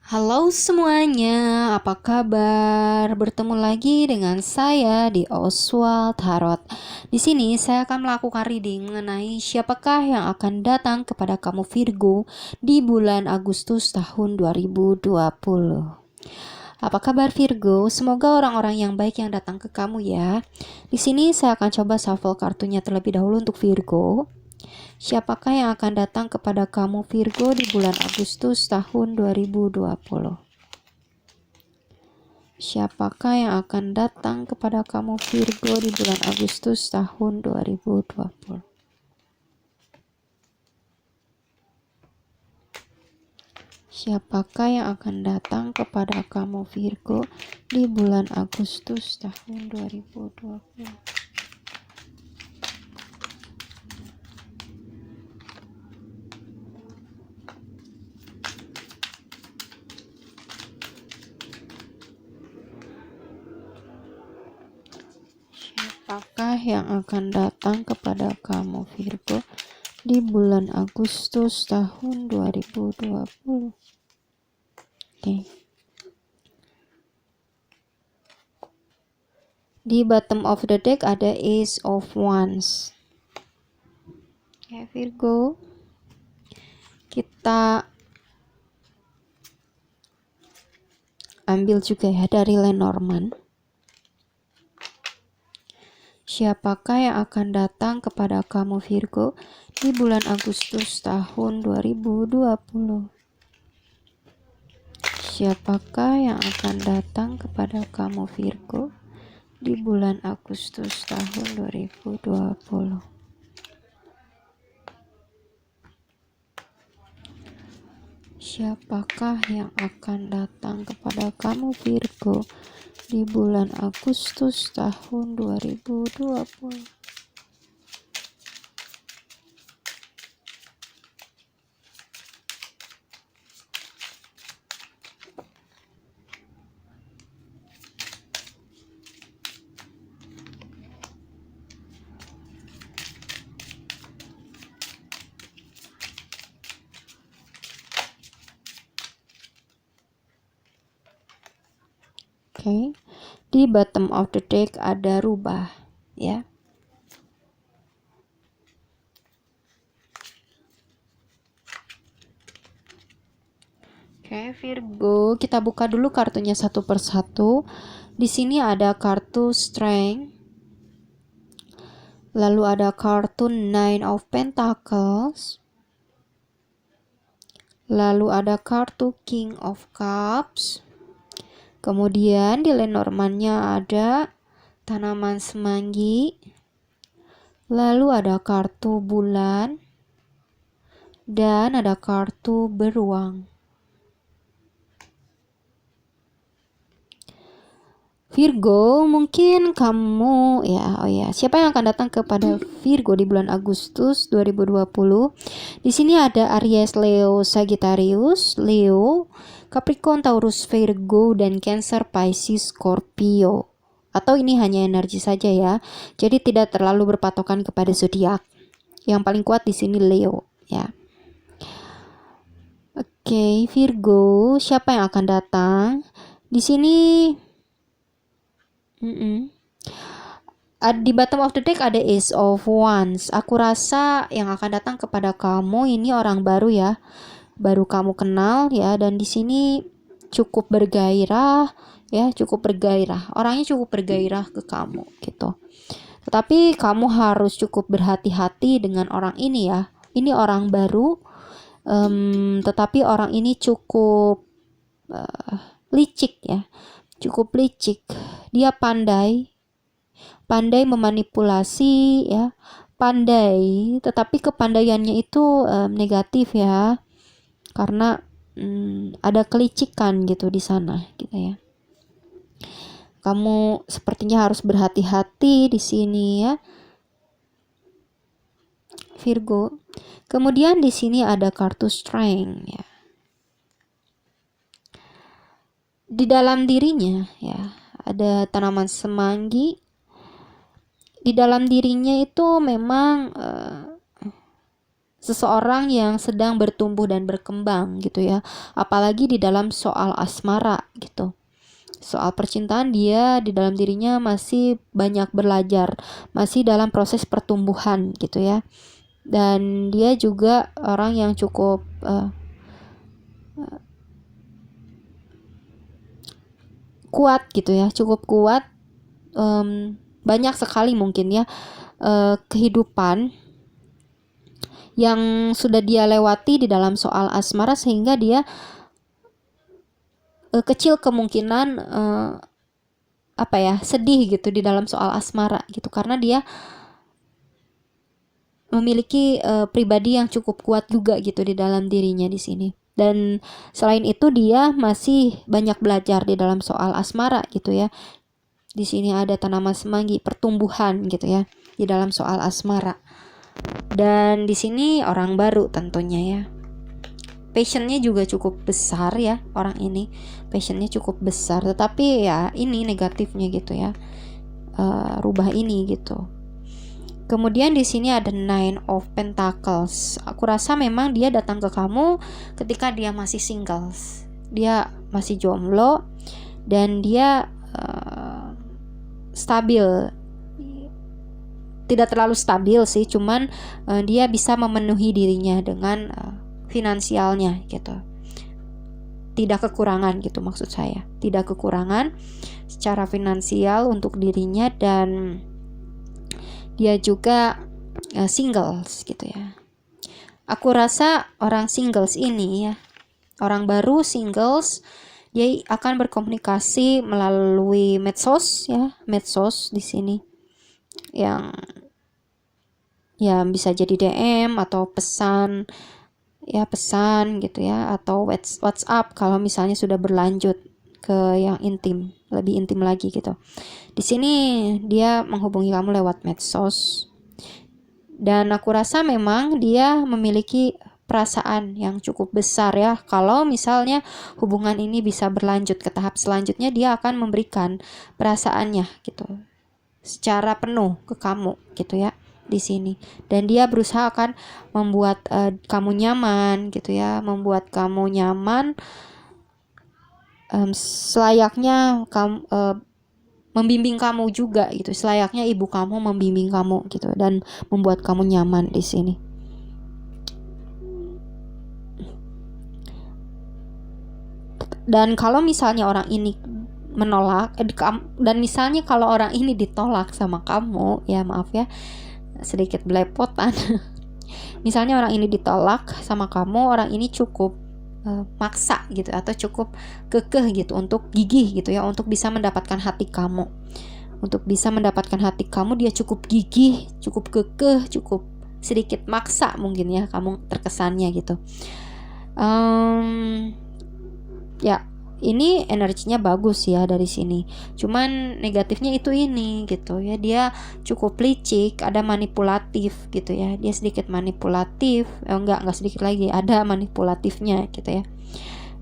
Halo semuanya, apa kabar? Bertemu lagi dengan saya di Oswald Tarot. Di sini saya akan melakukan reading mengenai siapakah yang akan datang kepada kamu Virgo di bulan Agustus tahun 2020. Apa kabar Virgo? Semoga orang-orang yang baik yang datang ke kamu ya. Di sini saya akan coba shuffle kartunya terlebih dahulu untuk Virgo. Siapakah yang akan datang kepada kamu Virgo di bulan Agustus tahun 2020? Siapakah yang akan datang kepada kamu Virgo di bulan Agustus tahun 2020? Siapakah yang akan datang kepada kamu Virgo di bulan Agustus tahun 2020? Siapakah yang akan datang kepada kamu Virgo di bulan Agustus tahun 2020? Oke. Di bottom of the deck ada Ace of Wands. Ya, Virgo. Kita ambil juga ya dari Lenormand. Siapakah yang akan datang kepada kamu Virgo di bulan Agustus tahun 2020? Siapakah yang akan datang kepada kamu Virgo di bulan Agustus tahun 2020? Siapakah yang akan datang kepada kamu Virgo di bulan Agustus tahun 2020? Oke. Di bottom of the deck ada rubah ya. Oke, Virgo, kita buka dulu kartunya satu persatu. Di sini ada kartu Strength. Lalu ada kartu Nine of Pentacles. Lalu ada kartu King of Cups. Kemudian di Lenormandnya ada tanaman semanggi. Lalu ada kartu bulan. Dan ada kartu beruang. Virgo, mungkin kamu siapa yang akan datang kepada Virgo di bulan Agustus 2020? Di sini ada Aries, Leo, Sagittarius, Leo, Capricorn, Taurus, Virgo, dan Cancer, Pisces, Scorpio. Atau ini hanya energi saja ya. Jadi tidak terlalu berpatokan kepada zodiak. Yang paling kuat di sini Leo ya. Oke, Virgo, siapa yang akan datang? Di sini di bottom of the deck ada Ace of Wands. Aku rasa yang akan datang kepada kamu ini orang baru ya, baru kamu kenal ya, dan di sini cukup bergairah ya, orangnya cukup bergairah ke kamu gitu. Tetapi kamu harus cukup berhati-hati dengan orang ini ya. Ini orang baru, tetapi orang ini cukup licik ya, cukup licik. Dia pandai memanipulasi ya, pandai, tetapi kepandaiannya itu negatif ya, karena ada kelicikan gitu di sana gitu ya. Kamu sepertinya harus berhati-hati di sini ya, Virgo. Kemudian di sini ada kartu Strength ya. Di dalam dirinya ya ada tanaman semanggi. Di dalam dirinya itu memang seseorang yang sedang bertumbuh dan berkembang gitu ya. Apalagi di dalam soal asmara gitu. Soal percintaan, dia di dalam dirinya masih banyak belajar, masih dalam proses pertumbuhan gitu ya. Dan dia juga orang yang cukup kuat gitu ya, cukup kuat. Banyak sekali mungkin ya kehidupan yang sudah dia lewati di dalam soal asmara, sehingga dia kecil kemungkinan sedih gitu di dalam soal asmara gitu, karena dia memiliki pribadi yang cukup kuat juga gitu di dalam dirinya di sini. Dan selain itu dia masih banyak belajar di dalam soal asmara gitu ya. Di sini ada tanaman semanggi, pertumbuhan gitu ya di dalam soal asmara. Dan di sini orang baru tentunya ya. Passionnya juga cukup besar ya, orang ini passionnya cukup besar, tetapi ya ini negatifnya gitu ya, rubah ini gitu. Kemudian di sini ada Nine of Pentacles. Aku rasa memang dia datang ke kamu ketika dia masih singles, dia masih jomblo, dan dia stabil, tidak terlalu stabil sih, cuman dia bisa memenuhi dirinya dengan finansialnya gitu, tidak kekurangan gitu, maksud saya tidak kekurangan secara finansial untuk dirinya. Dan dia juga singles gitu ya. Aku rasa orang singles ini ya, orang baru singles, dia akan berkomunikasi melalui medsos ya, medsos di sini yang bisa jadi DM atau pesan gitu ya, atau WhatsApp kalau misalnya sudah berlanjut ke yang intim, lebih intim lagi gitu. Di sini dia menghubungi kamu lewat medsos, dan aku rasa memang dia memiliki perasaan yang cukup besar ya. Kalau misalnya hubungan ini bisa berlanjut ke tahap selanjutnya, dia akan memberikan perasaannya gitu secara penuh ke kamu gitu ya di sini. Dan dia berusaha akan membuat kamu nyaman gitu ya, membuat kamu nyaman, selayaknya kamu, membimbing kamu juga gitu, selayaknya ibu kamu membimbing kamu gitu, dan membuat kamu nyaman di sini. Dan kalau misalnya orang ini menolak, dan misalnya kalau orang ini ditolak sama kamu ya, maaf ya sedikit belepotan. Misalnya orang ini ditolak sama kamu, orang ini cukup maksa gitu, atau cukup kekeh gitu, untuk gigih gitu ya, untuk bisa mendapatkan hati kamu. Untuk bisa mendapatkan hati kamu, dia cukup gigih, cukup kekeh, cukup sedikit maksa mungkin ya, kamu terkesannya gitu. Ya ini energinya bagus ya dari sini, cuman negatifnya itu ini gitu ya, dia cukup licik, ada manipulatif gitu ya, dia sedikit manipulatif, enggak sedikit lagi, ada manipulatifnya gitu ya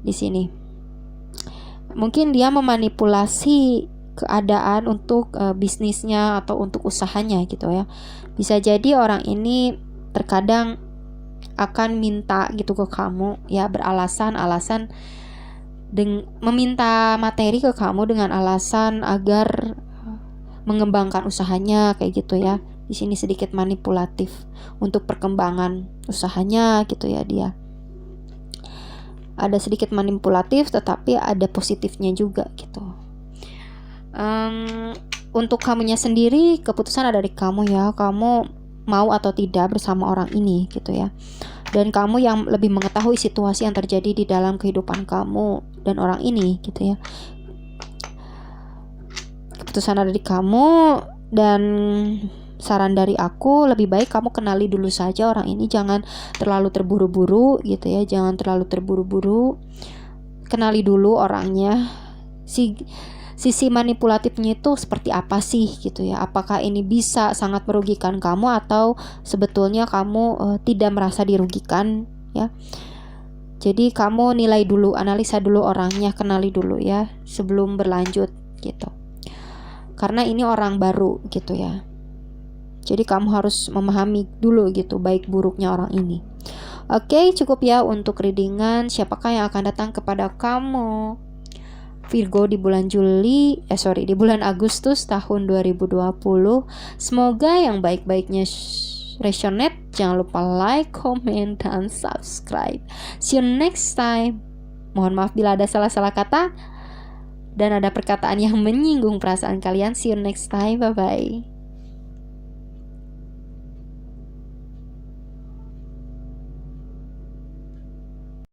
di sini. Mungkin dia memanipulasi keadaan untuk bisnisnya atau untuk usahanya gitu ya. Bisa jadi orang ini terkadang akan minta gitu ke kamu ya, beralasan meminta materi ke kamu dengan alasan agar mengembangkan usahanya kayak gitu ya. Di sini sedikit manipulatif untuk perkembangan usahanya gitu ya, dia ada sedikit manipulatif, tetapi ada positifnya juga gitu. Untuk kamunya sendiri, keputusan ada di kamu ya, kamu mau atau tidak bersama orang ini gitu ya. Dan kamu yang lebih mengetahui situasi yang terjadi di dalam kehidupan kamu dan orang ini gitu ya. Keputusan ada di kamu, dan saran dari aku, lebih baik kamu kenali dulu saja orang ini, jangan terlalu terburu-buru gitu ya, jangan terlalu terburu-buru. Kenali dulu orangnya, sisi manipulatifnya itu seperti apa sih gitu ya. Apakah ini bisa sangat merugikan kamu, atau sebetulnya kamu tidak merasa dirugikan ya. Jadi kamu nilai dulu, analisa dulu orangnya, kenali dulu ya sebelum berlanjut gitu. Karena ini orang baru gitu ya. Jadi kamu harus memahami dulu gitu baik buruknya orang ini. Oke, cukup ya untuk readingan siapakah yang akan datang kepada kamu Virgo di bulan di bulan Agustus tahun 2020. Semoga yang baik-baiknya resonate. Jangan lupa like, comment, dan subscribe. See you next time. Mohon maaf bila ada salah-salah kata dan ada perkataan yang menyinggung perasaan kalian. See you next time. Bye-bye.